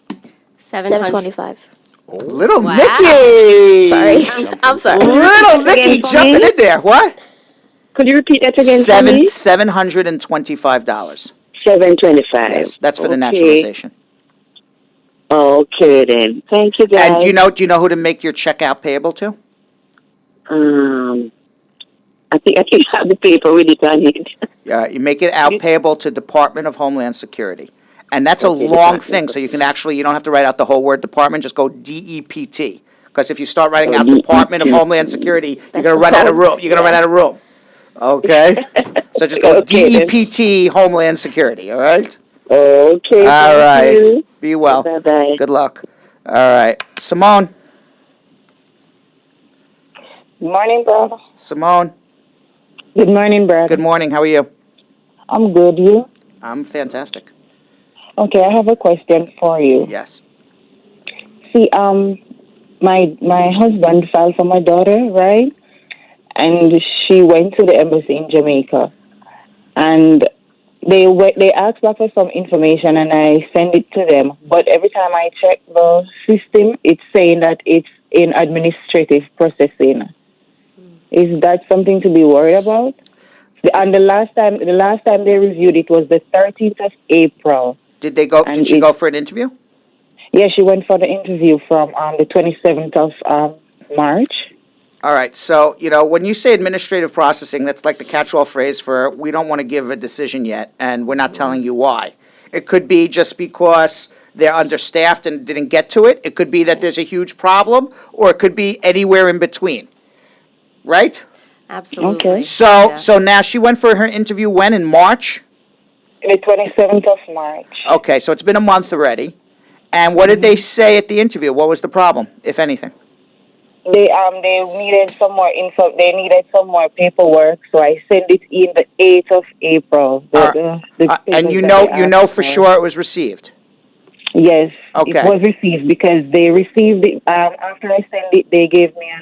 725. Little Wow. Nikki. Sorry. I'm sorry. Little Nikki Again for jumping me? in there. What? Could you repeat that again for me? $725. $725. Yes, that's for the Okay. naturalization. Okay then. Thank you guys. And do you know who to make your check out payable to? I think I have the paper with it on it. You make it out payable to Department of Homeland Security. And that's a Okay, long Department. thing, so you don't have to write out the whole word department, just go DEPT. Because if you start writing out Department of Homeland Security, you're going to run out of room. You're going to run out of room. Okay? So just go Okay, then. DEPT Homeland Security, all right? Okay. All right. Thank you. Be well. Bye-bye. Good luck. All right. Simone. Good morning, brother. Simone. Good morning, brother. Good morning. How are you? I'm good. You? I'm fantastic. Okay, I have a question for you. Yes. See, my husband filed for my daughter, right? And she went to the embassy in Jamaica, and they asked her for some information, and I send it to them. But every time I check the system, it's saying that it's in administrative processing. Is that something to be worried about? And the last time they reviewed it was the 13th of April. Did she go for an interview? Yeah, she went for the interview from the 27th of March. All right. So, when you say administrative processing, that's like the catch-all phrase for we don't want to give a decision yet, and we're not telling you why. It could be just because they're understaffed and didn't get to it. It could be that there's a huge problem, or it could be anywhere in between. Right? Absolutely. Okay. So now she went for her interview when? In March? The 27th of March. Okay, so it's been a month already. And what did they say at the interview? What was the problem, if anything? They needed some more info. They needed some more paperwork, so I sent it in the 8th of April. And papers you that they know asked for sure it was received. Yes, Okay. it was received because they received it after I sent it. They gave me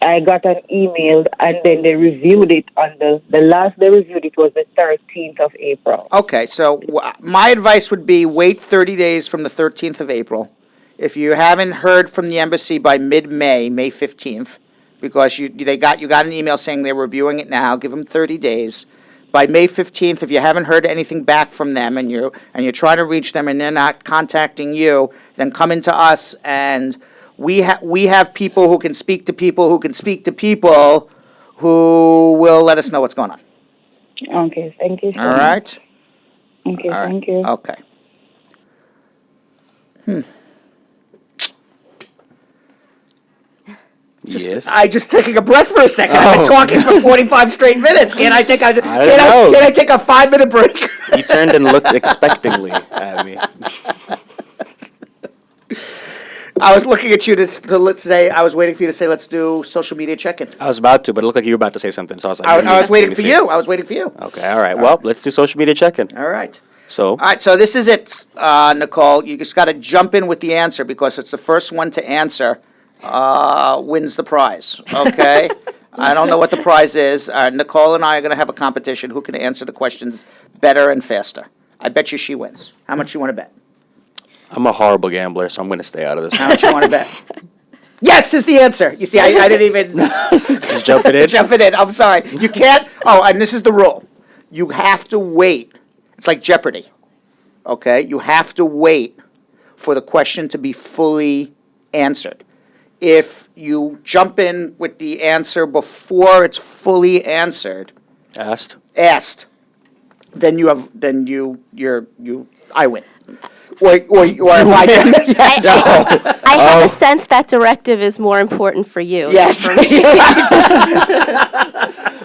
I got an email, and then they reviewed it on the last they reviewed it was the 13th of April. Okay, so my advice would be wait 30 days from the 13th of April. If you haven't heard from the embassy by mid-May, May 15th, because you got an email saying they're reviewing it now, give them 30 days. By May 15th, if you haven't heard anything back from them and you're trying to reach them and they're not contacting you, then come into us, and we have people who can speak to people who can speak to people who will let us know what's going on. Okay, thank you. All right? Okay, All right. thank you. Okay. Yes. I just taking a breath for a second. I've been talking for 45 straight minutes. Can I take a don't know. can I take a 5-minute break? He turned and looked expectingly at me. I was looking at you to let's say I was waiting for you to say let's do social media check-in. I was about to, but it looked like you were about to say something, so I was like, I was waiting let for me see. you. I was waiting for you. Okay, all right. Well, let's do social media check-in. All right. So, All right, so this is it, Nicole. You just got to jump in with the answer because it's the first one to answer wins the prize, okay? I don't know what the prize is. Nicole and I are going to have a competition who can answer the questions better and faster. I bet you she wins. How much you want to bet? I'm a horrible gambler, so I'm going to stay out of this. How much you want to bet? Yes is the answer. You see, I didn't even Just jumping in. jump it in. I'm sorry. You can't. Oh, and this is the rule. You have to wait. It's like Jeopardy. Okay? You have to wait for the question to be fully answered. If you jump in with the answer before it's fully answered, Asked. then I win. Or if I yes. I have a sense that directive is more important for you. Yes.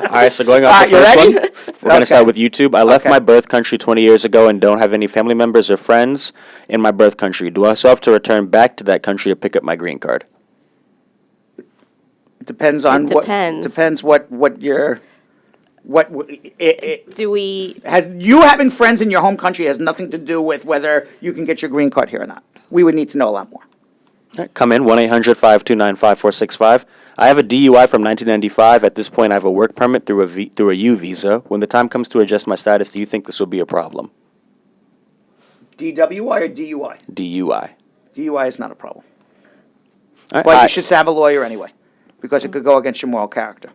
All right, so going off the you first ready? one, we're going to start with YouTube. I left my birth country 20 years ago and don't have any family members or friends in my birth country. Do I still have to return back to that country to pick up my green card? It depends on It depends. Depends what your Do we, has you having friends in your home country has nothing to do with whether you can get your green card here or not. We would need to know a lot more. All right, come in, 1-800-529-5465. I have a DUI from 1995. At this point, I have a work permit through a U visa. When the time comes to adjust my status, do you think this will be a problem? DWI or DUI? DUI. DUI is not a problem. All right, But hi. you should have a lawyer anyway, because it could go against your moral character.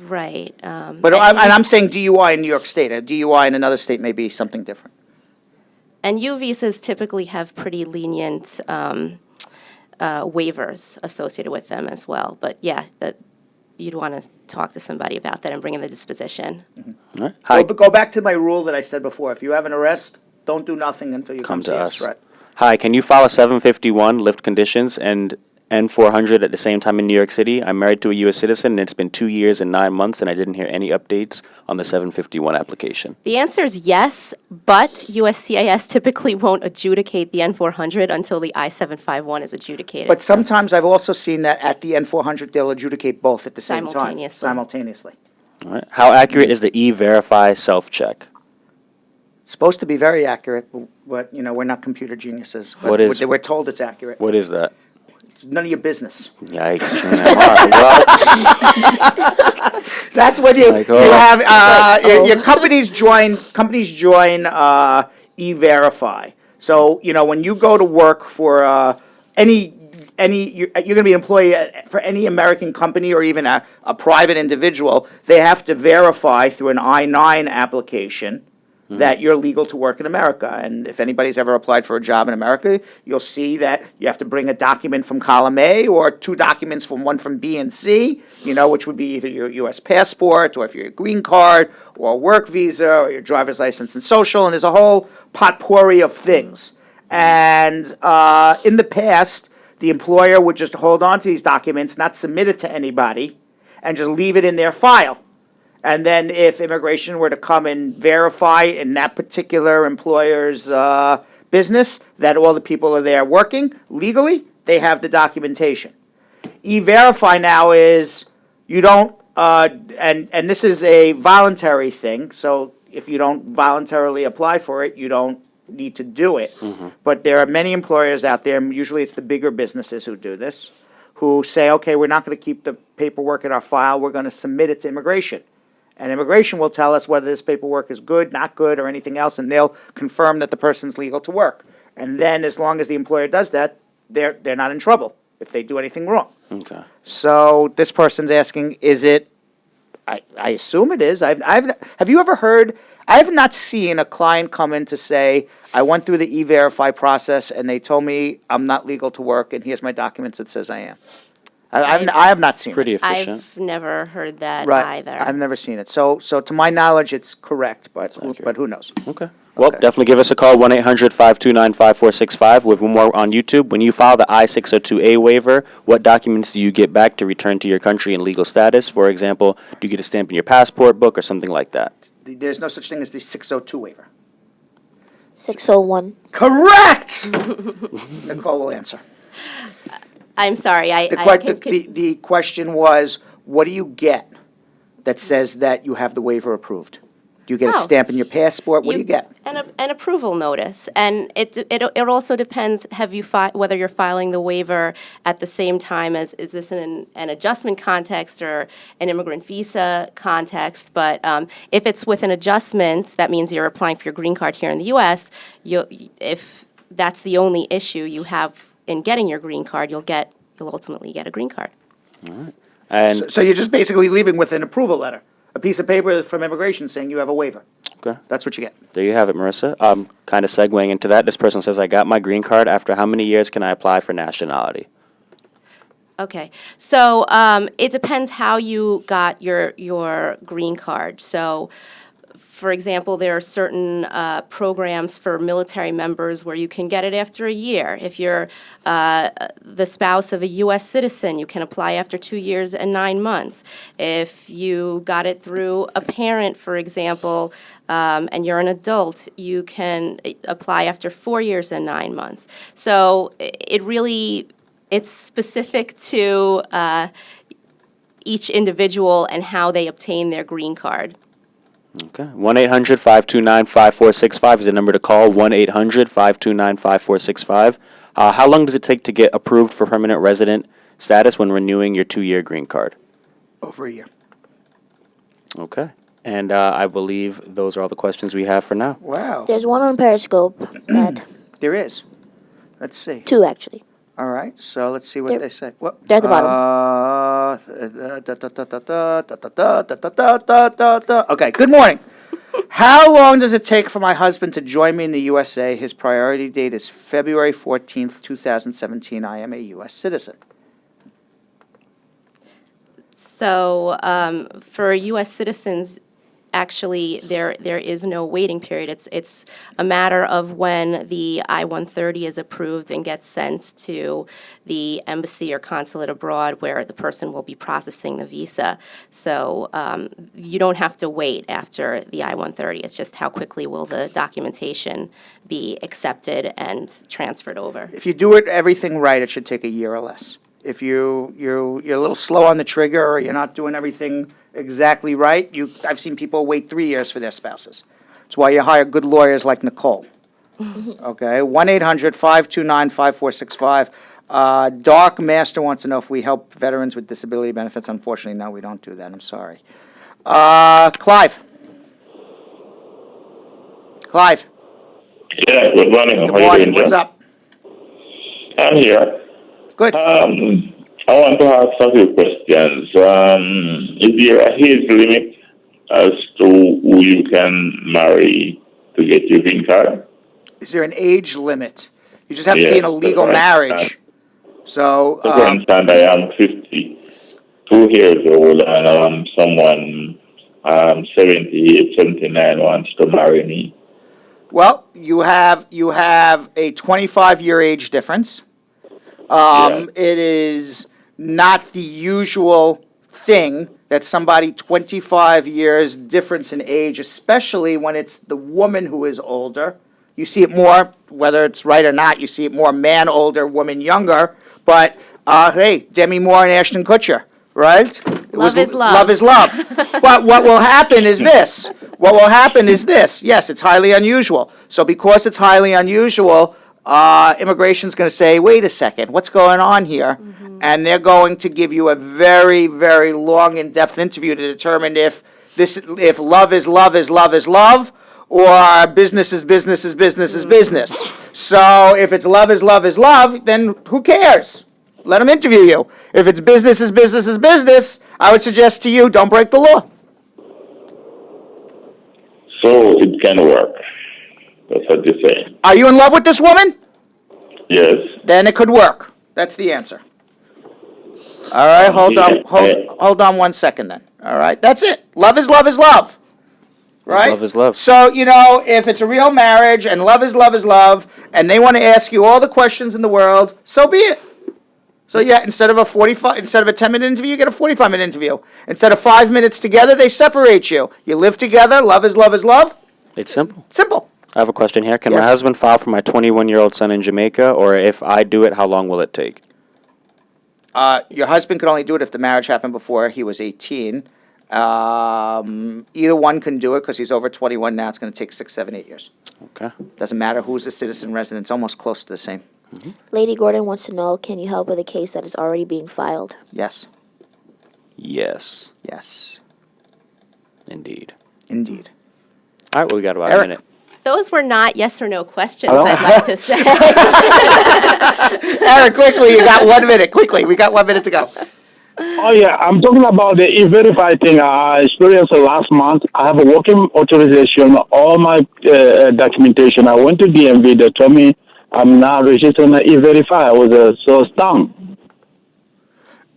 right. But I'm saying DUI in New York State. A DUI in another state may be something different. And U visas typically have pretty lenient waivers associated with them as well. But yeah, that you'd want to talk to somebody about that and bring in the disposition. All right, hi. Go back to my rule that I said before. If you have an arrest, don't do nothing until you Come come to see us. Right. Hi, can you file a 751 lift conditions and N400 at the same time in New York City? I'm married to a U.S. citizen, and it's been 2 years and 9 months, and I didn't hear any updates on the 751 application. The answer is yes, but USCIS typically won't adjudicate the N400 until the I-751 is adjudicated. But sometimes I've also seen that at the N400, they'll adjudicate both at the same time. Simultaneously. Simultaneously. All right. How accurate is the E-Verify self-check? Supposed to be very accurate, but we're not computer geniuses. But What is- We're told it's accurate. What is that? It's none of your business. Yikes. All right, well, That's when you Like, you oh. have your companies join E-Verify. So when you go to work for you're going to be an employee for any American company or even a private individual, they have to verify through an I-9 application that you're legal to work in America. And if anybody's ever applied for a job in America, you'll see that you have to bring a document from column A or two documents from one from B and C, which would be either your U.S. passport or if you're a green card or a work visa or your driver's license and social. And there's a whole potpourri of things. And in the past, the employer would just hold on to these documents, not submit it to anybody, and just leave it in their file. And then if immigration were to come and verify in that particular employer's business that all the people are there working legally, they have the documentation. E-Verify now is you don't, and this is a voluntary thing, so if you don't voluntarily apply for it, you don't need to do it. But there are many employers out there, and usually it's the bigger businesses who do this, who say, okay, we're not going to keep the paperwork in our file, we're going to submit it to immigration. And immigration will tell us whether this paperwork is good, not good, or anything else, and they'll confirm that the person's legal to work. And then as long as the employer does that, they're not in trouble if they do anything wrong. okay. So this person's asking, is it, I assume it is. Have you ever heard, I have not seen a client come in to say, I went through the E-Verify process and they told me I'm not legal to work and here's my documents that says I am. I have not seen Pretty it. efficient. I've never heard that Right. either. I've never seen it. So to my knowledge, it's correct, but accurate. who knows? Okay. Well, Okay. definitely give us a call, 1-800-529-5465. With more on YouTube, when you file the I-602A waiver, what documents do you get back to return to your country in legal status? For example, do you get a stamp in your passport book or something like that? There's no such thing as the 602 waiver. 601. Correct! Nicole will answer. I'm sorry, The question was, what do you get that says that you have the waiver approved? Do you get a Oh. stamp in your passport? What do you get? An approval notice, and it also depends. Have you whether you're filing the waiver at the same time as is this in an adjustment context or an immigrant visa context? But if it's with an adjustment, that means you're applying for your green card here in the U.S. If that's the only issue you have in getting your green card, you'll ultimately get a green card. And So you're just basically leaving with an approval letter, a piece of paper from immigration saying you have a waiver. okay, That's what you get. there you have it, Marissa. Kind of segueing into that, this person says, I got my green card. After how many years can I apply for nationality? Okay, so it depends how you got your green card. So, for example, there are certain programs for military members where you can get it after a year. If you're the spouse of a U.S. citizen, you can apply after 2 years and 9 months. If you got it through a parent, for example, and you're an adult, you can apply after 4 years and 9 months. So it's specific to each individual and how they obtain their green card. Okay. 1-800-529-5465 is the number to call. 1-800-529-5465. How long does it take to get approved for permanent resident status when renewing your 2-year green card? Over a year. Okay. And I believe those are all the questions we have for now. Wow. There's one on Periscope. That There is. Let's see. 2 actually. All right, so let's see what They're- they say. What? they're at the bottom. Okay, good morning. How long does it take for my husband to join me in the USA? His priority date is February 14th, 2017. I am a U.S. citizen. So for U.S. citizens, actually, there is no waiting period. It's a matter of when the I-130 is approved and gets sent to the embassy or consulate abroad where the person will be processing the visa. So you don't have to wait after the I-130. It's just how quickly will the documentation be accepted and transferred over. If you do everything right, it should take a year or less. If you're a little slow on the trigger or you're not doing everything exactly right, I've seen people wait 3 years for their spouses. That's why you hire good lawyers like Nicole. Okay, 1-800-529-5465. Dark Master wants to know if we help veterans with disability benefits. Unfortunately, no, we don't do that. I'm sorry. Clive. Clive. Yeah, good morning. Good How you morning. doing, What's John? up? I'm here. Good. I want to ask a few questions. Is there a age limit as to who you can marry to get your green card? Is there an age limit? You just have to be Yes, in a legal that's right. marriage. So, For instance, I am 52 years old and someone 78, 79 wants to marry me. well, you have a 25-year age difference. It is not the usual thing that somebody 25 years difference in age, especially when it's the woman who is older. You see it more, whether it's right or not, you see it more man older, woman younger. But, hey, Demi Moore and Ashton Kutcher, right? Love is love. Love is love. But what will happen is this. Yes, it's highly unusual. So because it's highly unusual, immigration's going to say, wait a second, what's going on here? Mm-hmm. And they're going to give you a very, very long, in-depth interview to determine if love is love is love is love, or business is business is business is business. So if it's love is love is love, then who cares? Let them interview you. If it's business is business is business, I would suggest to you, don't break the law. So it can work. That's what you're saying. Are you in love with this woman? Yes. Then it could work. That's the answer. All right, hold on 1 second then. All right, that's it. Love is love is love. Right? Love is love. So, if it's a real marriage and love is love is love, and they want to ask you all the questions in the world, so be it. So yeah, instead of a 10-minute interview, you get a 45-minute interview. Instead of 5 minutes together, they separate you. You live together, love is love is love. It's simple. Simple. I have a question here. Can Yes. my husband file for my 21-year-old son in Jamaica, or if I do it, how long will it take? Your husband could only do it if the marriage happened before he was 18. Either one can do it because he's over 21 now. It's going to take 6, 7, 8 years. Okay. Doesn't matter who's a citizen resident. It's almost close to the same. Lady Gordon wants to know, can you help with a case that is already being filed? Yes. Yes, Yes. indeed. Indeed. All right, well, we got about Eric. a minute. Those were not yes or no questions, I'd like to say. Eric, quickly, you got 1 minute. Quickly, we got 1 minute to go. Oh, yeah, I'm talking about the E-Verify thing. I experienced it last month. I have a working authorization, all my documentation. I went to DMV. They told me I'm now registered on E-Verify. I was so stunned.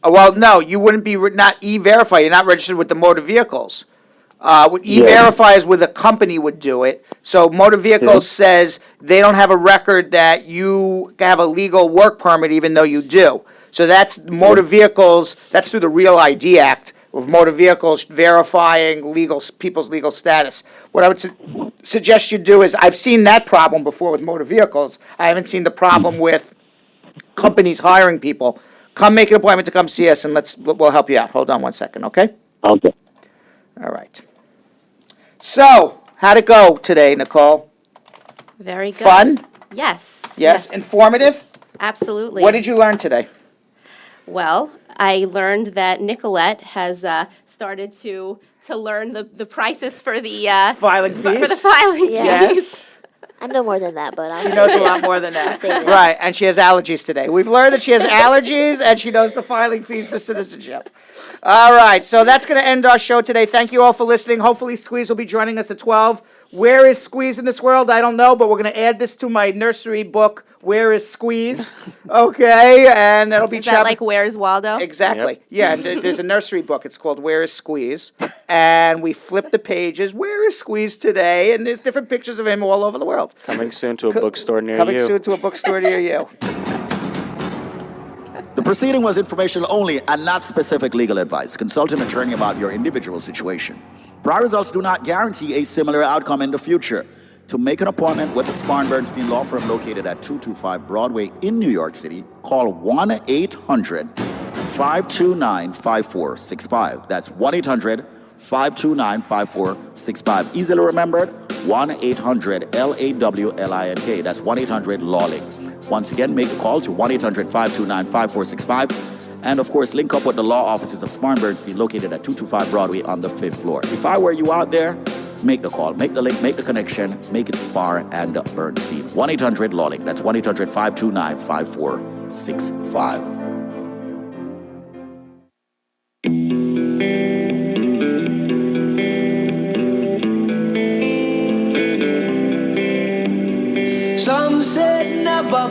Well, no, you wouldn't be not E-Verify. You're not registered with the motor vehicles. What E-Verify is where the company would do it. So motor vehicles says they don't have a record that you have a legal work permit, even though you do. So that's motor vehicles. That's through the Real ID Act of motor vehicles verifying people's legal status. What I would suggest you do is, I've seen that problem before with motor vehicles. I haven't seen the problem with companies hiring people. Come make an appointment to come see us, and we'll help you out. Hold on 1 second, okay? Okay. All right. So, how'd it go today, Nicole? Very good. Fun? Yes. Yes. Informative? Absolutely. What did you learn today? Well, I learned that Nicolette has started to learn the prices for the Filing fees? for the filing fees. Yes. I know more than that, but I'll She say knows a it. lot more than that. I'll say it. Right, and she has allergies today. We've learned that she has allergies, and she knows the filing fees for citizenship. All right, so that's going to end our show today. Thank you all for listening. Hopefully Squeeze will be joining us at 12. Where is Squeeze in this world? I don't know, but we're going to add this to my nursery book, Where is Squeeze? Okay, and it'll be Is that like Where's Waldo? Exactly. Yep. Yeah, and there's a nursery book. It's called Where is Squeeze? And we flip the pages. Where is Squeeze today? And there's different pictures of him all over the world. Coming soon to a bookstore near Coming you. soon to a bookstore near you. The proceeding was informational only and not specific legal advice. Consult an attorney about your individual situation. Prior results do not guarantee a similar outcome in the future. To make an appointment with the Spar and Bernstein law firm located at 225 Broadway in New York City, call 1-800-529-5465. That's 1-800-529-5465. Easily remembered, 1-800-LAWLINK. That's 1-800-LawLink. Once again, make a call to 1-800-529-5465. And of course, link up with the law offices of Spar and Bernstein located at 225 Broadway on the 5th floor. If I were you out there, make the call, make the link, make the connection, make it Spar and Bernstein. 1-800-LawLink. That's 1-800-529-5465. Some said never.